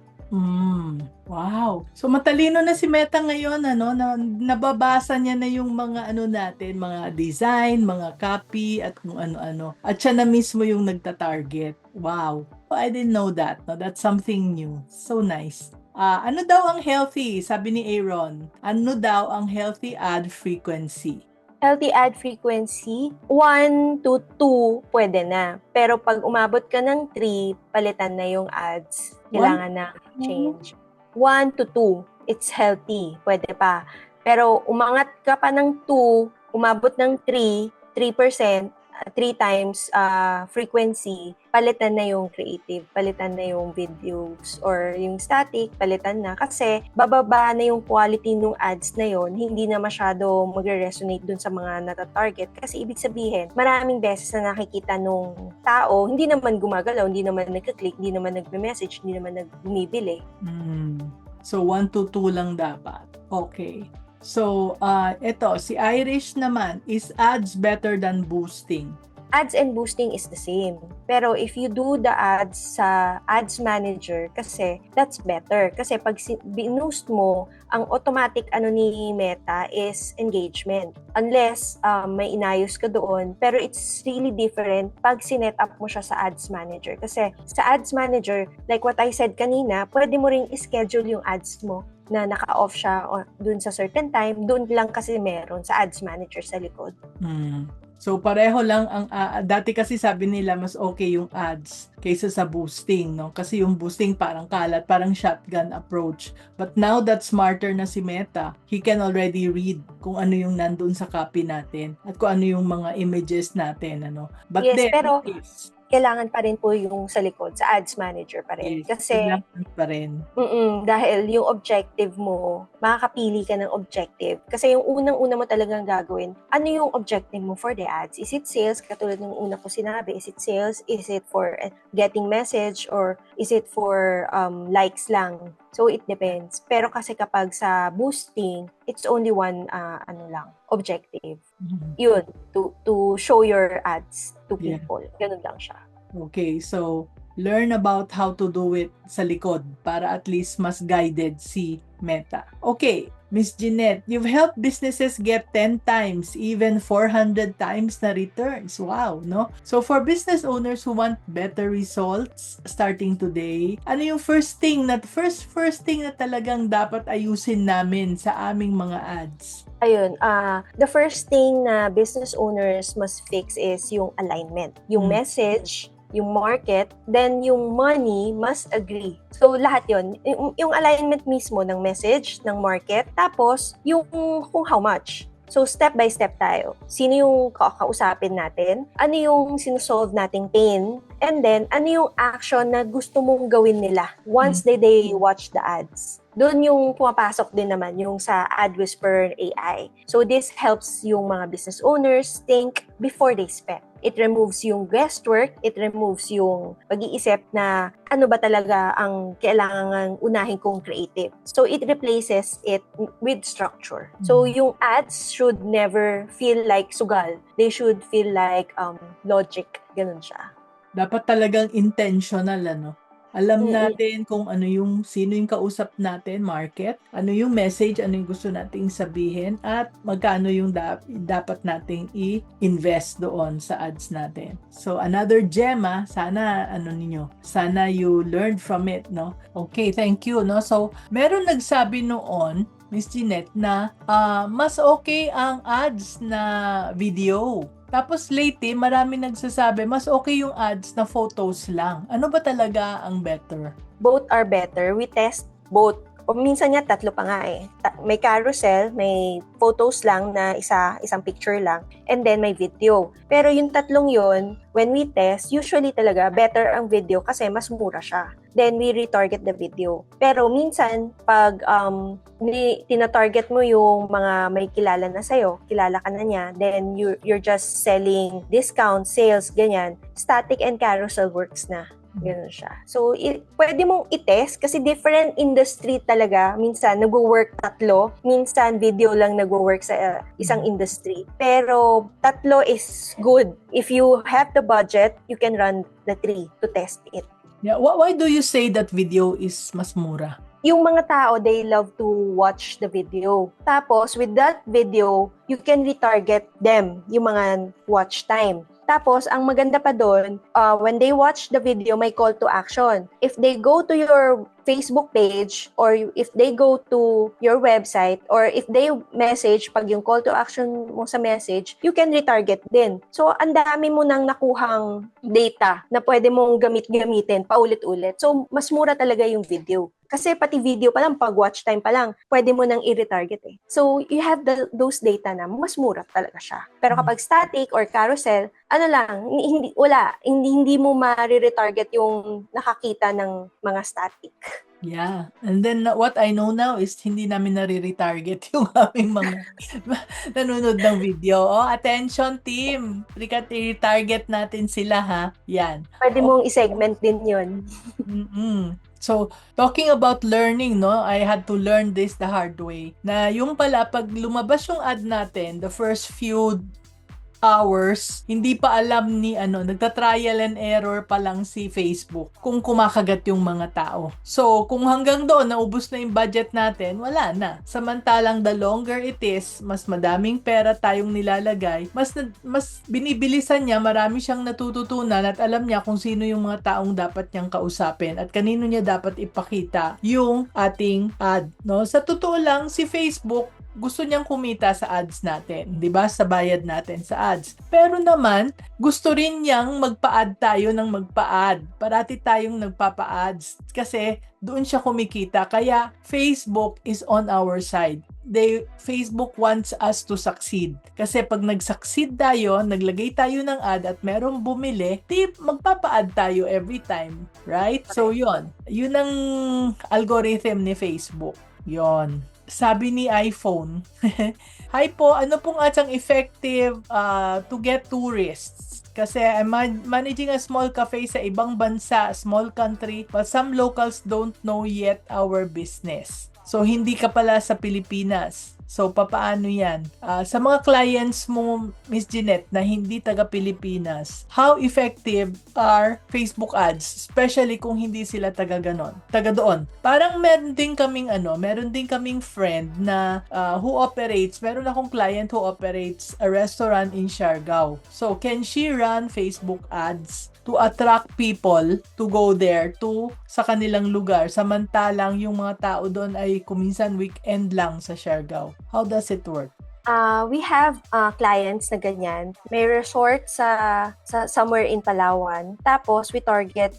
Speaker 1: Wow. So matalino na si Meta ngayon, ano, nababasa niya na yung mga natin, mga design, mga copy at kung ano-ano. At siya na mismo yung nagta-target. Wow. I didn't know that. No, that's something new. So nice. Ano daw ang healthy? Sabi ni Aaron. Ano daw ang healthy ad frequency?
Speaker 2: Healthy ad frequency, 1 to 2 pwede na. Pero pag umabot ka ng 3, palitan na yung ads. Kailangan na change. 1 to 2, it's healthy. Pwede pa. Pero umangat ka pa ng 2, umabot ng 3%, 3 times frequency, palitan na yung creative, palitan na yung videos or yung static, palitan na kasi bababa na yung quality ng ads na yon, hindi na masyado magre-resonate dun sa mga nata-target kasi ibig sabihin, maraming beses na nakikita nung tao, hindi naman gumagalaw, hindi naman nagka-click, hindi naman nagme-message, hindi naman bumibili.
Speaker 1: So 1 to 2 lang dapat. Okay. So, ito, si Irish naman, is ads better than boosting?
Speaker 2: Ads and boosting is the same. Pero if you do the ads sa ads manager, kasi that's better. Kasi pag binoost mo, ang automatic ni Meta is engagement. Unless may inayos ka doon. Pero it's really different pag sinet up mo siya sa ads manager. Kasi sa ads manager, like what I said kanina, pwede mo ring schedule yung ads mo na naka-off siya dun sa certain time, dun lang kasi meron sa ads manager sa likod.
Speaker 1: So pareho lang ang dati kasi sabi nila mas okay yung ads kaysa sa boosting, no? Kasi yung boosting parang kalat, parang shotgun approach. But now that smarter na si Meta, he can already read kung ano yung nandun sa copy natin at kung ano yung mga images natin, ano. But
Speaker 2: yes,
Speaker 1: then,
Speaker 2: pero kailangan pa rin po yung sa likod, sa ads manager pa rin.
Speaker 1: Yes,
Speaker 2: Kasi,
Speaker 1: kailangan pa rin.
Speaker 2: dahil yung objective mo, makakapili ka ng objective. Kasi yung unang-una mo talagang gagawin, ano yung objective mo for the ads? Is it sales? Katulad ng una ko sinabi, is it sales? Is it for getting message? Or is it for likes lang? So, it depends. Pero kasi kapag sa boosting, it's only one objective. Yun, to show your ads to
Speaker 1: Yeah.
Speaker 2: people. Ganun lang siya.
Speaker 1: Okay, so learn about how to do it sa likod para at least mas guided si Meta. Okay, Miss Jeanette, you've helped businesses get 10 times, even 400 times na returns. Wow, no? So for business owners who want better results starting today, ano yung first thing na talagang dapat ayusin namin sa aming mga ads?
Speaker 2: Ayun, the first thing na business owners must fix is yung alignment. Yung message, yung market, then yung money must agree. So, lahat yon, yung alignment mismo ng message, ng market, tapos yung kung how much. So, step by step tayo. Sino yung kakausapin natin? Ano yung sinusolve nating pain? And then, ano yung action na gusto mong gawin nila once they watch the ads? Doon yung pumapasok din naman yung sa Ad Whisperer AI. So, this helps yung mga business owners think before they spend. It removes yung guesswork, it removes yung pag-iisip na ano ba talaga ang kailangan unahin kong creative. So, it replaces it with structure. So, yung ads should never feel like sugal. They should feel like logic. Ganun siya.
Speaker 1: Dapat talagang intentional, ano? Alam natin kung sino yung kausap natin, market, ano yung message, ano yung gusto nating sabihin, at magkano yung dapat nating i-invest doon sa ads natin. So, another gem, sana, sana you learned from it, no? Okay, thank you, no? So, meron nagsabi noon, Miss Jeanette, na mas okay ang ads na video. Tapos lately, marami nagsasabi, mas okay yung ads na photos lang. Ano ba talaga ang better?
Speaker 2: Both are better. We test both. O minsan nga, tatlo pa nga eh. May carousel, may photos lang na isang picture lang, and then may video. Pero yung tatlong yun, when we test, usually talaga, better ang video kasi mas mura siya. Then we retarget the video. Pero minsan, pag tinatarget mo yung mga may kilala na sa'yo, kilala ka na niya, then you're just selling discount, sales, ganyan, static and carousel works na. Ganun siya. So, pwede mong i-test kasi different industry talaga. Minsan, nag-work tatlo. Minsan, video lang nag-work sa isang industry. Pero, tatlo is good. If you have the budget, you can run the 3 to test it.
Speaker 1: Yeah, why do you say that video is mas mura?
Speaker 2: Yung mga tao, they love to watch the video. Tapos, with that video, you can retarget them, yung mga watch time. Tapos, ang maganda pa doon, when they watch the video, may call to action. If they go to your Facebook page, or if they go to your website, or if they message, pag yung call to action mo sa message, you can retarget din. So, ang dami mo nang nakuhang data na pwede mong gamitin paulit-ulit. So, mas mura talaga yung video. Kasi pati video pa lang, pag watch time pa lang, pwede mo nang i-retarget eh. So, you have those data na mas mura talaga siya. Pero kapag static or carousel, hindi mo ma-retarget yung nakakita ng mga static.
Speaker 1: Yeah. And then, what I know now is hindi namin nare-retarget yung aming mga nanonood ng video. Oh, attention team! I-retarget natin sila, ha? Yan.
Speaker 2: Pwede mong i-segment din yun.
Speaker 1: So, talking about learning, no, I had to learn this the hard way. Na yung pala, pag lumabas yung ad natin, the first few hours, hindi pa alam ni nagta-trial and error pa lang si Facebook kung kumakagat yung mga tao. So, kung hanggang doon naubos na yung budget natin, wala na. Samantalang the longer it is, mas madaming pera tayong nilalagay, mas binibilisan niya, marami siyang natututunan at alam niya kung sino yung mga taong dapat niyang kausapin at kanino niya dapat ipakita yung ating ad, no? Sa totoo lang, si Facebook, gusto niyang kumita sa ads natin, 'di ba? Sa bayad natin sa ads. Pero naman, gusto rin niyang magpa-ad tayo ng magpa-ad. Parati tayong nagpapa-ads kasi doon siya kumikita. Kaya Facebook is on our side. Facebook wants us to succeed. Kasi pag nag-succeed tayo, naglagay tayo ng ad at merong bumili, magpapa-ad tayo every time, right? So yun ang algorithm ni Facebook. Yon. Sabi ni iPhone, hi po, ano pong atsang effective to get tourists? Kasi I'm managing a small cafe sa ibang bansa, small country, but some locals don't know yet our business. So, hindi ka pala sa Pilipinas. So, papaano yan? Sa mga clients mo, Miss Jeanette, na hindi taga-Pilipinas, how effective are Facebook ads? Especially kung hindi sila taga doon. Parang meron din kaming friend na meron akong client who operates a restaurant in Siargao. So, can she run Facebook ads to attract people to go there sa kanilang lugar, samantalang yung mga tao doon ay kuminsan weekend lang sa Siargao? How does it work?
Speaker 2: We have clients na ganyan. May resort sa somewhere in Palawan. Tapos we target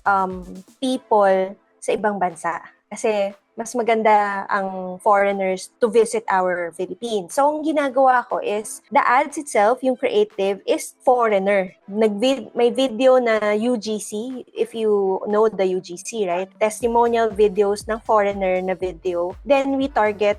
Speaker 2: people sa ibang bansa. Kasi mas maganda ang foreigners to visit our Philippines. So, ang ginagawa ko is, the ads itself, yung creative, is foreigner. May video na UGC, if you know the UGC, right? Testimonial videos ng foreigner na video. Then, we target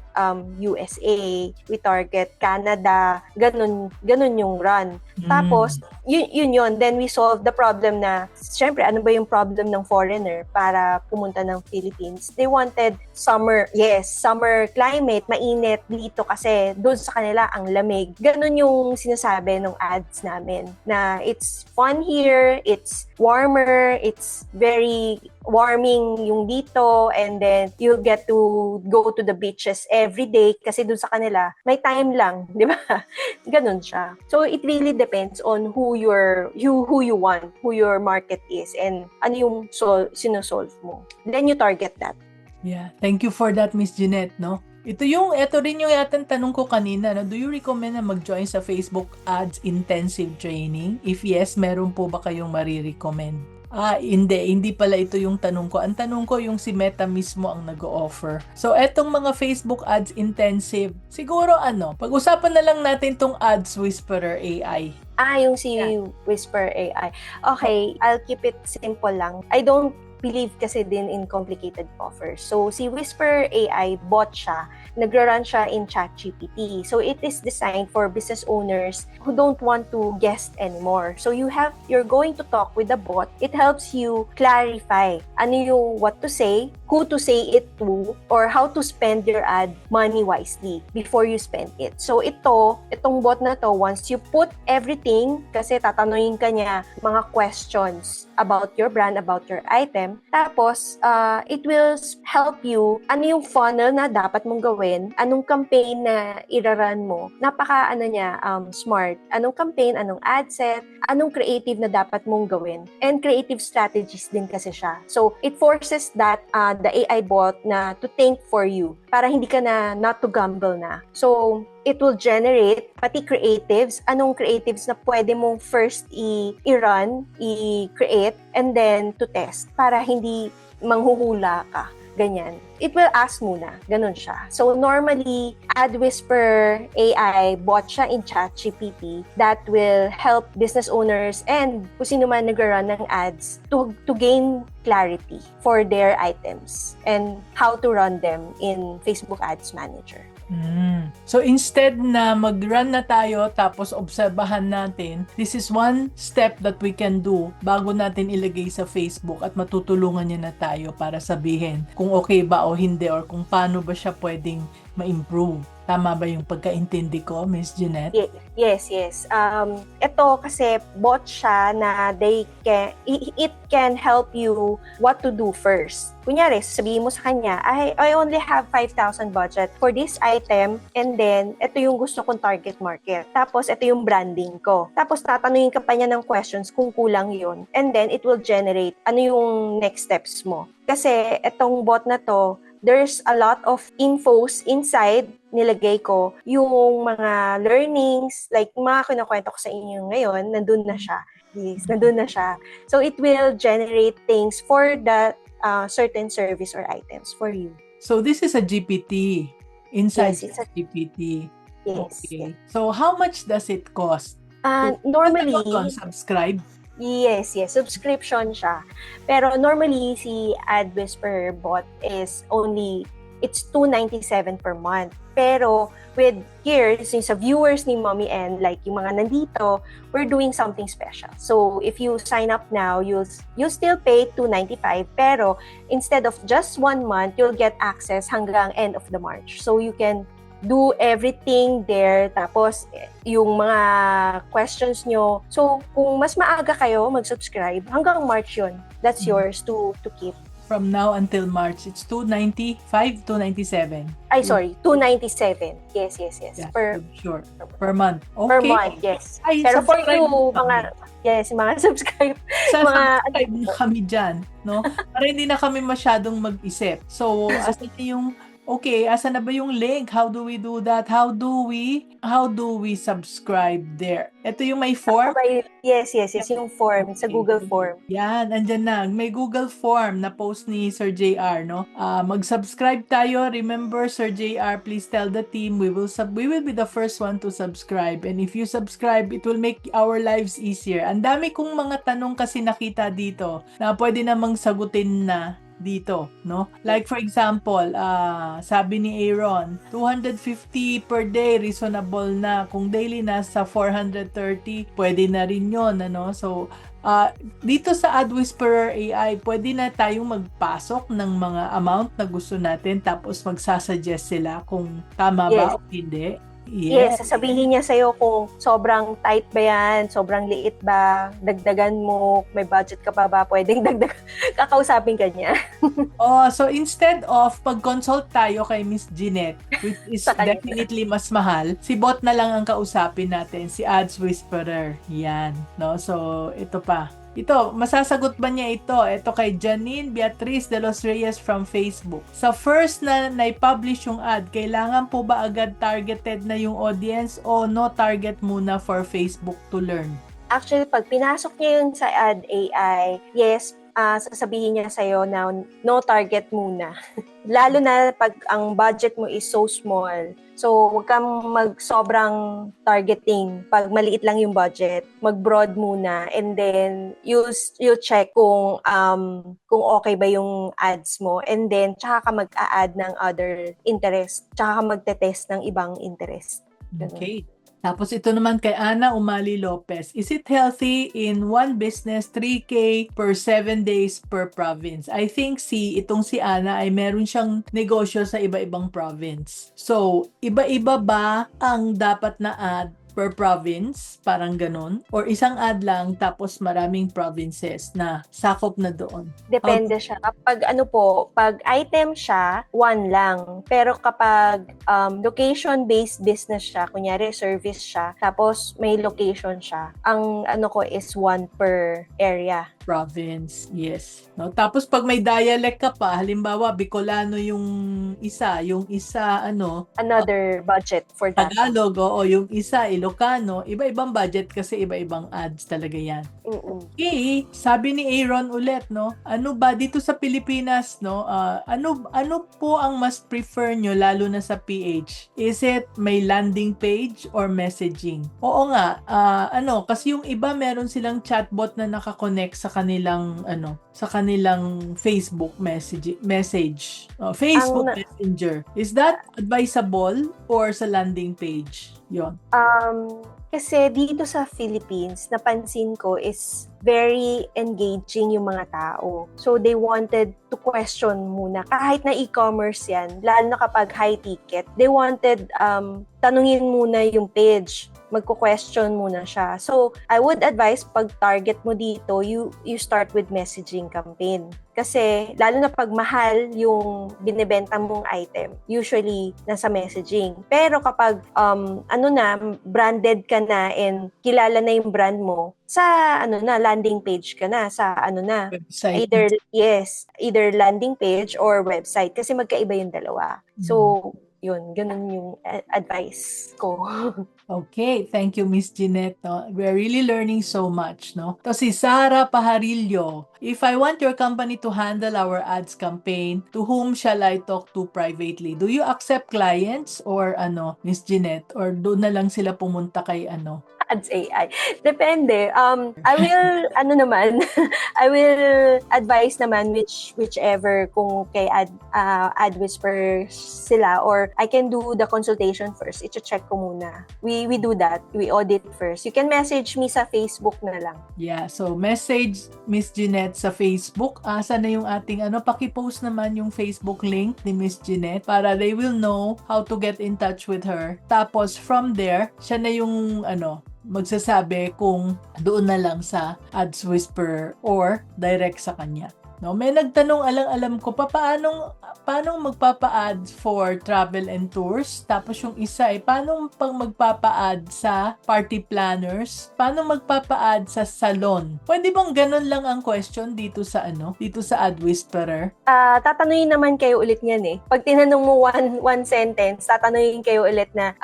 Speaker 2: USA, we target Canada, ganun yung run. Tapos, yun. Then, we solve the problem na, syempre, ano ba yung problem ng foreigner para pumunta ng Philippines? They wanted summer climate, mainit dito kasi doon sa kanila ang lamig. Ganun yung sinasabi ng ads namin na it's fun here, it's warmer, it's very warming yung dito, and then you get to go to the beaches every day kasi doon sa kanila may time lang, di ba? Ganun siya. So it really depends on who you want, who your market is, and ano yung sinosolve mo. Then you target that.
Speaker 1: Yeah, thank you for that, Miss Jeanette, no? Ito rin yung yatang tanong ko kanina, no? Do you recommend na mag-join sa Facebook Ads Intensive Training? If yes, meron po ba kayong marirecommend? Hindi pala ito yung tanong ko. Ang tanong ko yung si Meta mismo ang nag-o-offer. So, etong mga Facebook Ads Intensive, siguro pag-usapan na lang natin tong Ads Whisperer AI.
Speaker 2: Yung si Whisper AI. Okay, I'll keep it simple lang. I don't believe kasi din in complicated offers. So, si Whisper AI, bot siya. Nagra-run siya in ChatGPT. So, it is designed for business owners who don't want to guess anymore. So, you're going to talk with the bot. It helps you clarify what to say, who to say it to, or how to spend your ad money wisely before you spend it. So, itong bot na to, once you put everything, kasi tatanungin ka niya mga questions about your brand, about your item, tapos, it will help you, ano yung funnel na dapat mong gawin, anong campaign na iraran mo, smart, anong campaign, anong ad set, anong creative na dapat mong gawin, and creative strategies din kasi siya. So, it forces that, the AI bot na to think for you, para hindi ka not to gamble na. So, it will generate pati creatives, anong creatives na pwede mong first i-run, i-create, and then to test para hindi manghuhula ka. Ganyan. It will ask muna. Ganun siya. So, normally, AdWhisper AI bot siya in ChatGPT that will help business owners and kung sino man nag-run ng ads to gain clarity for their items and how to run them in Facebook Ads Manager.
Speaker 1: So instead na mag-run na tayo tapos obserbahan natin, this is one step that we can do bago natin ilagay sa Facebook at matutulungan niya na tayo para sabihin kung okay ba o hindi or kung paano ba siya pwedeng ma-improve. Tama ba yung pagkaintindi ko, Miss Jeanette?
Speaker 2: Yes. Ito kasi bot siya na it can help you what to do first. Kunyari, sabihin mo sa kanya, I only have 5,000 budget for this item, and then ito yung gusto kong target market. Tapos ito yung branding ko. Tapos tatanungin ka pa niya ng questions kung kulang yun. And then it will generate ano yung next steps mo. Kasi itong bot na to, there's a lot of infos inside nilagay ko yung mga learnings, like yung mga kinukwento ko sa inyo ngayon, nandun na siya. Yes, nandun na siya. So, it will generate things for that certain service or items for you.
Speaker 1: So, this is a GPT. Inside
Speaker 2: Yes, it's a,
Speaker 1: GPT.
Speaker 2: yes.
Speaker 1: Okay. So, how much does it cost?
Speaker 2: Normally,
Speaker 1: Subscribe?
Speaker 2: yes, subscription siya. Pero normally, si Ad Whisperer bot is it's $297 per month. Pero with here, since sa viewers ni Mommy and like yung mga nandito, we're doing something special. So if you sign up now, you'll still pay $295, pero instead of just 1 month, you'll get access hanggang end of the March. So you can do everything there. Tapos, yung mga questions nyo. So, kung mas maaga kayo mag-subscribe, hanggang March yun. That's yours to keep.
Speaker 1: From now until March, it's $295, $297.
Speaker 2: Ay, sorry, $297. Yes.
Speaker 1: Yeah, sure. Per month. Okay.
Speaker 2: Per month, yes.
Speaker 1: Ay,
Speaker 2: pero for you,
Speaker 1: kami.
Speaker 2: mga subscribe.
Speaker 1: Subscribe na kami dyan, no? Para hindi na kami masyadong mag-isip. So, asa na ba yung link? How do we do that? How do we subscribe there? Ito yung may form?
Speaker 2: Yes, yung form sa Google Form.
Speaker 1: Yan, andyan na. May Google Form na post ni Sir JR, no? Mag-subscribe tayo. Remember, Sir JR, please tell the team we will be the first one to subscribe. And if you subscribe, it will make our lives easier. Ang dami kong mga tanong kasi nakita dito na pwede namang sagutin na dito, no? Like for example, sabi ni Aaron, 250 per day, reasonable na. Kung daily nasa 430, pwede na rin yun, ano? So, dito sa Ad Whisperer AI, pwede na tayong magpasok ng mga amount na gusto natin, tapos magsasuggest sila kung tama ba o hindi.
Speaker 2: Yes, sasabihin niya sa'yo kung sobrang tight ba yan, sobrang liit ba, dagdagan mo, may budget ka pa ba, pwedeng kakausapin ka niya.
Speaker 1: So instead of pag-consult tayo kay Miss Jeanette, which is definitely mas mahal, si bot na lang ang kausapin natin, si Ads Whisperer. Yan, no? So ito pa. Ito, masasagot ba niya ito? Ito kay Janine Beatriz de los Reyes from Facebook. Sa first na na-publish yung ad, kailangan po ba agad targeted na yung audience o no target muna for Facebook to learn?
Speaker 2: Actually, pag pinasok niya yun sa Ad AI, yes, sasabihin niya sa'yo na no target muna. Lalo na pag ang budget mo is so small. So, huwag kang mag-sobrang targeting. Pag maliit lang yung budget, mag-broad muna. And then, you check kung okay ba yung ads mo. And then, tsaka ka mag-a-add ng other interest. Tsaka ka magte-test ng ibang interest. Ganun.
Speaker 1: Okay. Tapos ito naman kay Ana Umali Lopez. Is it healthy in one business 3K per 7 days per province? I think itong si Ana ay meron siyang negosyo sa iba-ibang province. So, iba-iba ba ang dapat na ad per province? Parang ganun? Or isang ad lang tapos maraming provinces na sakop na doon?
Speaker 2: Depende siya. Pag item siya, 1 lang. Pero kapag location-based business siya, kunyari service siya, tapos may location siya, ang is 1 per area.
Speaker 1: Province, yes. No? Tapos pag may dialect ka pa, halimbawa Bicolano yung isa
Speaker 2: another budget for that.
Speaker 1: Tagalog, o yung isa Ilocano, iba-ibang budget kasi iba-ibang ads talaga yan. Okay, sabi ni Aaron ulit, no? Ano ba dito sa Pilipinas, no? Ano po ang mas prefer nyo lalo na sa PH? Is it may landing page or messaging? Oo nga, kasi yung iba meron silang chatbot na nakakonect sa kanilang Facebook message. Facebook Messenger. Is that advisable or sa landing page? Yon.
Speaker 2: Kasi dito sa Philippines, napansin ko is very engaging yung mga tao. So, they wanted to question muna. Kahit na e-commerce yan, lalo na kapag high ticket, they wanted tanungin muna yung page. Magko-question muna siya. So, I would advise pag target mo dito, you start with messaging campaign. Kasi, lalo na pag mahal yung binibenta mong item, usually nasa messaging. Pero kapag, branded ka na and kilala na yung brand mo, sa, landing page ka na, sa,
Speaker 1: website.
Speaker 2: Either landing page or website. Kasi magkaiba yung dalawa. So, yun, ganun yung advice ko.
Speaker 1: Okay, thank you, Miss Jeanette. No? We're really learning so much, no? To si Sara Pajarillo, if I want your company to handle our ads campaign, to whom shall I talk to privately? Do you accept clients or ano, Miss Jeanette? Or doon na lang sila pumunta kay ano?
Speaker 2: Ads AI. Depende. I will, ano naman, I will advise naman whichever kung kay ad whispers sila, or I can do the consultation first. I-check ko muna. We do that. We audit first. You can message me sa Facebook na lang.
Speaker 1: Yeah, so message Miss Jeanette sa Facebook. Asa na yung ating ano, paki-post naman yung Facebook link ni Miss Jeanette para they will know how to get in touch with her. Tapos from there, siya na yung ano, magsasabi kung doon na lang sa Ads Whisperer or direct sa kanya. No, may nagtanong, alam ko paano magpapa-ads for travel and tours? Tapos yung isa paano pang magpapa-ad sa party planners? Paano magpapa-ad sa salon? Pwede bang ganun lang ang question dito sa Ad Whisperer?
Speaker 2: Tatanungin naman kayo ulit niyan eh. Pag tinanong mo one sentence, tatanungin kayo ulit na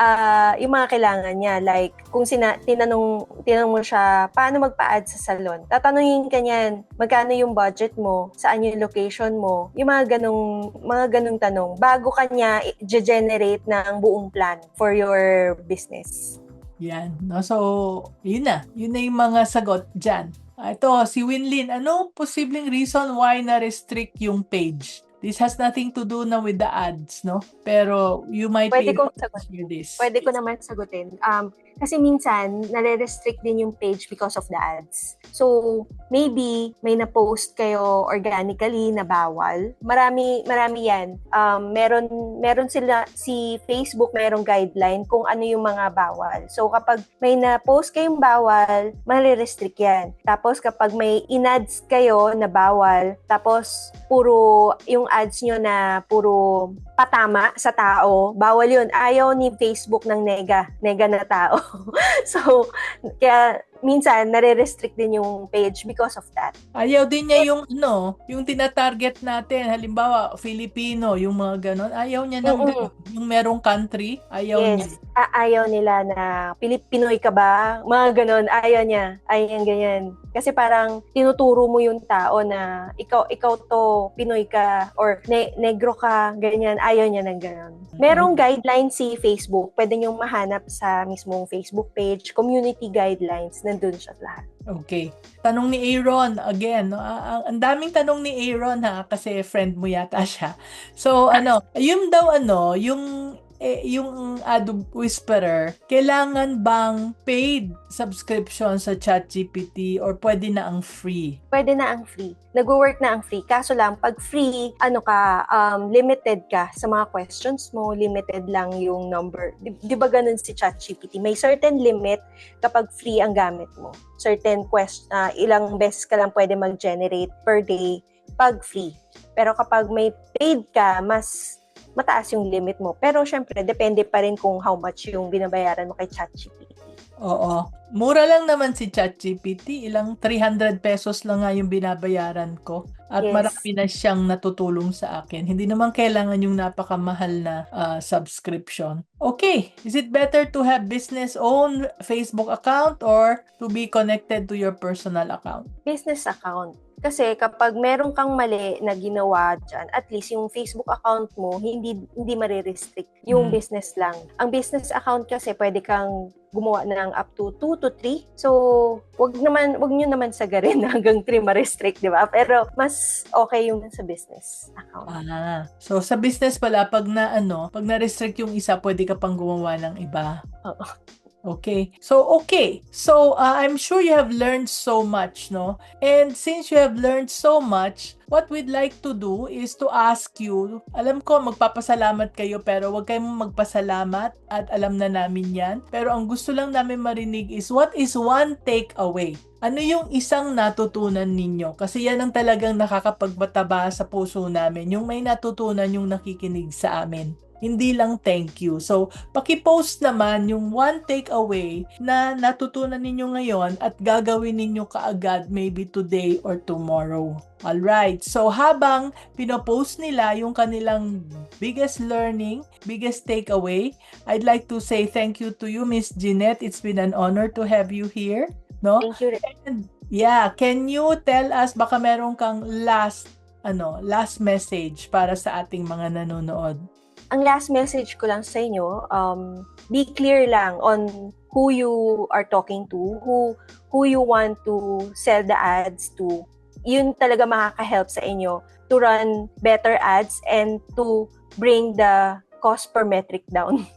Speaker 2: yung mga kailangan niya. Like, kung tinanong mo siya, paano magpa-ad sa salon? Tatanungin ka niyan, magkano yung budget mo? Saan yung location mo? Yung mga ganung tanong bago kanya i-generate ng buong plan for your business.
Speaker 1: Yan. No? So, yun na yung mga sagot dyan. Ito, si Winlin, ano posibleng reason why na-restrict yung page? This has nothing to do na with the ads, no? Pero you might
Speaker 2: Pwede
Speaker 1: be able
Speaker 2: kong
Speaker 1: to
Speaker 2: sagutin.
Speaker 1: hear this.
Speaker 2: Pwede ko naman sagutin. Kasi minsan, nare-restrict din yung page because of the ads. So, maybe may na-post kayo organically na bawal. Marami yan. Meron sila, si Facebook merong guideline kung ano yung mga bawal. So, kapag may na-post kayong bawal, mare-restrict yan. Tapos, kapag may in-ads kayo na bawal, tapos puro yung ads nyo na puro patama sa tao, bawal yun. Ayaw ni Facebook ng nega na tao. So, kaya minsan nare-restrict din yung page because of that.
Speaker 1: Ayaw din niya yung tinatarget natin. Halimbawa, Filipino, yung mga ganon. Ayaw niya ng ganon. Yung merong country, ayaw niya.
Speaker 2: Ayaw nila na Pinoy ka ba? Mga ganon, ayaw niya. Ayaw ganyan. Kasi parang tinuturo mo yung tao na ikaw to, Pinoy ka, or negro ka, ganyan. Ayaw niya ng ganon. Merong guideline si Facebook. Pwede niyong mahanap sa mismong Facebook page, community guidelines, nandun siya lahat.
Speaker 1: Okay. Tanong ni Aaron, again, no? Ang daming tanong ni Aaron kasi friend mo yata siya. So, yung Ad Whisperer, kailangan bang paid subscription sa ChatGPT or pwede na ang free?
Speaker 2: Pwede na ang free. Nag-work na ang free. Kaso lang, pag free, limited ka sa mga questions mo, limited lang yung number. Di ba ganun si ChatGPT? May certain limit kapag free ang gamit mo. Certain ilang beses ka lang pwede mag-generate per day pag free. Pero kapag may paid ka, mas mataas yung limit mo. Pero syempre, depende pa rin kung how much yung binabayaran mo kay ChatGPT.
Speaker 1: Oo. Mura lang naman si ChatGPT. Ilang 300 pesos lang nga yung binabayaran ko. At
Speaker 2: Yes.
Speaker 1: marami na siyang natutulong sa akin. Hindi naman kailangan yung napakamahal na subscription. Okay. Is it better to have business-owned Facebook account or to be connected to your personal account?
Speaker 2: Business account. Kasi kapag meron kang mali na ginawa dyan, at least yung Facebook account mo, hindi marirestrict. Yung business lang. Ang business account kasi pwede kang gumawa ng up to 2 to 3. So, wag nyo naman sagarin hanggang 3 ma-restrict, di ba? Pero mas okay yung sa business account.
Speaker 1: So sa business pala, pag na-restrict yung isa, pwede ka pang gumawa ng iba.
Speaker 2: Oo.
Speaker 1: Okay. So, I'm sure you have learned so much, no? And since you have learned so much, what we'd like to do is to ask you, alam ko magpapasalamat kayo pero wag kayong magpasalamat at alam na namin yan. Pero ang gusto lang namin marinig is what is one takeaway? Ano yung isang natutunan ninyo? Kasi yan ang talagang nakakapagbataba sa puso namin. Yung may natutunan yung nakikinig sa amin. Hindi lang thank you. So, paki-post naman yung one takeaway na natutunan ninyo ngayon at gagawin ninyo kaagad maybe today or tomorrow. Alright, so habang pinopost nila yung kanilang biggest learning, biggest takeaway, I'd like to say thank you to you, Miss Jeanette. It's been an honor to have you here. No?
Speaker 2: Thank you.
Speaker 1: And yeah, can you tell us, baka meron kang last message para sa ating mga nanonood?
Speaker 2: Ang last message ko lang sa inyo, be clear lang on who you are talking to, who you want to sell the ads to. Yun talaga makaka-help sa inyo to run better ads and to bring the cost per metric down.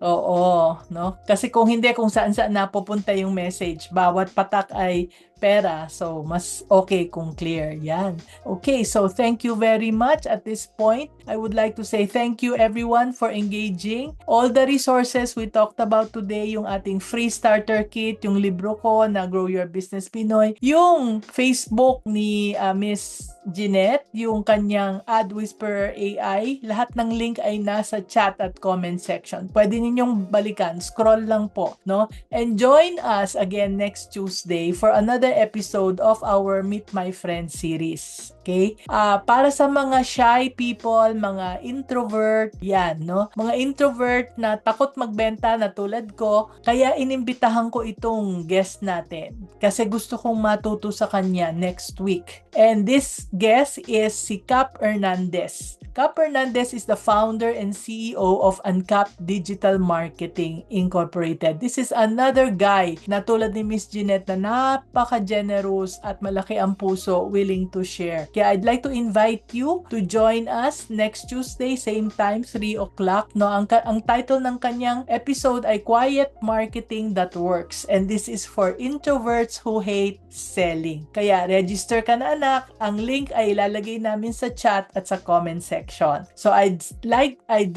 Speaker 1: Oo, no? Kasi kung hindi, kung saan-saan napupunta yung message, bawat patak ay pera. So, mas okay kung clear. Yan. Okay, so thank you very much. At this point, I would like to say thank you everyone for engaging. All the resources we talked about today, yung ating free starter kit, yung libro ko na Grow Your Business Pinoy, yung Facebook ni Miss Jeanette, yung kanyang Ad Whisperer AI, lahat ng link ay nasa chat at comment section. Pwede ninyong balikan, scroll lang po, no? And join us again next Tuesday for another episode of our Meet My Friends series. Okay? Para sa mga shy people, mga introvert, yan, no? Mga introvert na takot magbenta na tulad ko, kaya inimbitahan ko itong guest natin. Kasi gusto kong matuto sa kanya next week. And this guest is si Cap Hernandez. Cap Hernandez is the founder and CEO of Uncap Digital Marketing Incorporated. This is another guy na tulad ni Miss Jeanette na napaka-generous at malaki ang puso, willing to share. Kaya I'd like to invite you to join us next Tuesday, same time, 3 o'clock. No, ang title ng kanyang episode ay Quiet Marketing That Works. And this is for introverts who hate selling. Kaya register ka na anak. Ang link ay ilalagay namin sa chat at sa comment section. So I'd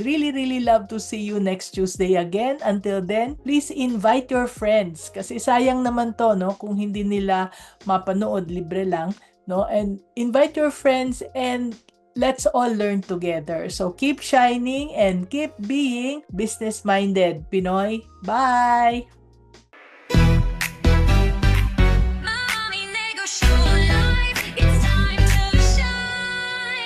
Speaker 1: really love to see you next Tuesday again. Until then, please invite your friends. Kasi sayang naman to, no? Kung hindi nila mapanood, libre lang. No? And invite your friends and let's all learn together. So keep shining and keep being business-minded. Pinoy, bye!